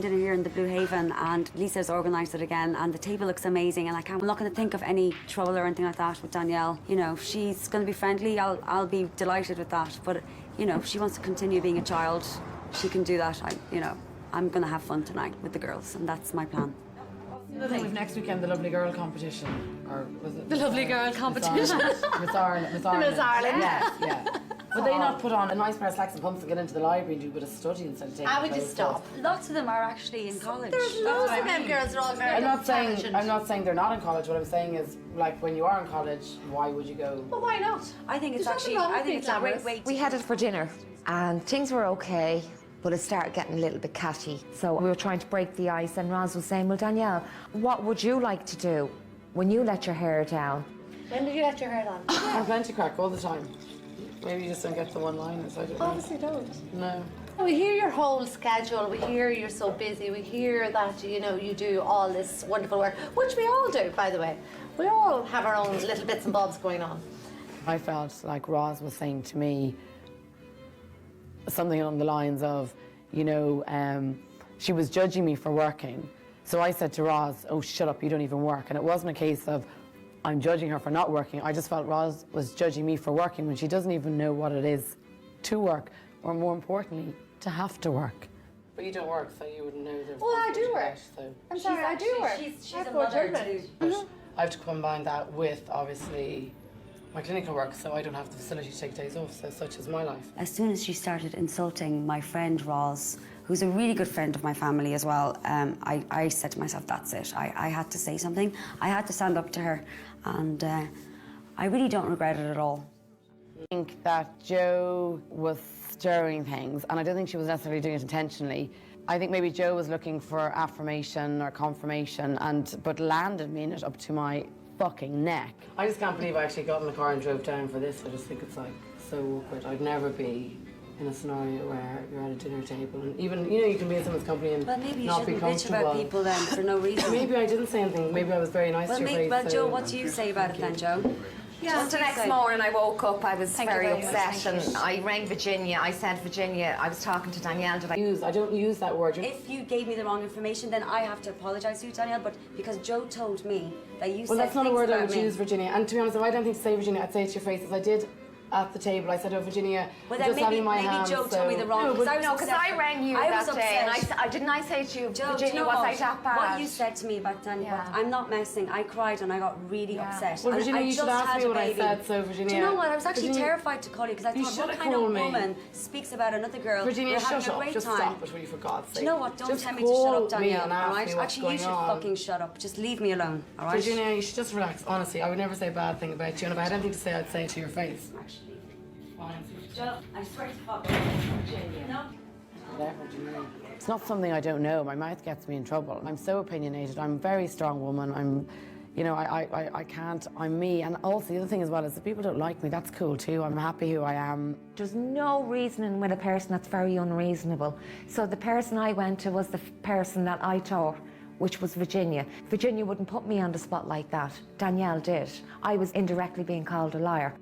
Dinner here in the Blue Haven, and Lisa's organised it again, and the table looks amazing, and I'm not going to think of any trouble or anything like that with Danielle. You know, if she's going to be friendly, I'll be delighted with that. But you know, if she wants to continue being a child, she can do that. I'm going to have fun tonight with the girls, and that's my plan. The thing with next weekend, the Lovely Girl competition, or was it the Lovely Girl competition? Miss Ireland. Miss Ireland. Yeah. Would they not put on a nice pair of slacks and pumps and get into the library and do a bit of study instead of taking I would just stop. Lots of them are actually in college. There's loads of them girls are all very I'm not saying they're not in college. What I'm saying is, like, when you are in college, why would you go? Well, why not? I think it's actually, I think it's a great way to... We headed for dinner and things were okay, but it started getting a little bit catty. So we were trying to break the ice, and Roz was saying, well, Danielle, what would you like to do when you let your hair down? When did you let your hair down? I'm plenty crack all the time. Maybe you just don't get the one-liners, I don't know. Obviously don't. No. We hear your whole schedule, we hear you're so busy, we hear that, you know, you do all this wonderful work, which we all do, by the way. We all have our own little bits and bobs going on. I felt like Roz was saying to me something along the lines of, you know, she was judging me for working. So I said to Roz, oh, shut up, you don't even work. And it wasn't a case of I'm judging her for not working. I just felt Roz was judging me for working when she doesn't even know what it is to work, or more importantly, to have to work. But you don't work, so you wouldn't know the... Well, I do work. So. I'm sorry, I do work. She's I have a 4 mother children. too. I have to combine that with, obviously, my clinical work, so I don't have the facility to take days off, so such is my life. As soon as she started insulting my friend Roz, who's a really good friend of my family as well, I said to myself, that's it. I had to say something. I had to stand up to her, and I really don't regret it at all. I think that Jo was stirring things, and I don't think she was necessarily doing it intentionally. I think maybe Jo was looking for affirmation or confirmation, but landed me in it up to my fucking neck. I just can't believe I actually got in the car and drove down for this. I just think it's like so awkward. I'd never be in a scenario where you're at a dinner table, and even, you know, you can be in someone's company and Well, maybe you not be shouldn't bitch comfortable. about people then for no reason. Maybe I didn't say anything. Maybe I was very nice to your face. Well, so. Jo, what do you say about it then, Jo? Just the next morning I woke up, I was Thank you very very much, upset, thank and I rang Virginia. I said, Virginia, I was talking to Danielle, I don't use that word. If you gave me the wrong information, then I have to apologise to you, Danielle, but because Jo told me that you said Well, that's not a things word I about would me. use, Virginia. And to be honest, if I don't think to say Virginia, I'd say it to your face, as I did at the table. I said, oh, Virginia, Well, just then having my hands, Jo told me the wrong, because I was because upset. I rang you I that was day, and upset. didn't I say to you, Jo, Virginia, do you know was what? I that bad? What you said to me about Danielle, Yeah. I'm not messing. I cried and I got really upset. Well, And Virginia, I you should just ask had me a what I baby. said, so, Virginia. Do you know what? I was actually Virginia, terrified to call you, because I you thought, should what have kind of called me. woman speaks about another girl? Virginia, We're shut having a up. great Just time. stop it, will you, for God's sake. Do you know what? Don't just tell me to shut up, call me Danielle, and ask alright? me what's Actually, you going should on. fucking shut up. Just leave me alone, alright? Virginia, you should just relax. Honestly, I would never say a bad thing about you, and if I had anything to say, I'd say it to your face. Actually, Fine. Jo, I swear to fuck Virginia. No. Whatever, do you mean? It's not something I don't know. My mouth gets me in trouble. I'm so opinionated. I'm a very strong woman. I can't, I'm me. And also the other thing as well is if people don't like me, that's cool too. I'm happy who I am. There's no reasoning with a person that's very unreasonable. So the person I went to was the person that I taught, which was Virginia. Virginia wouldn't put me on the spot like that. Danielle did. I was indirectly being called a liar.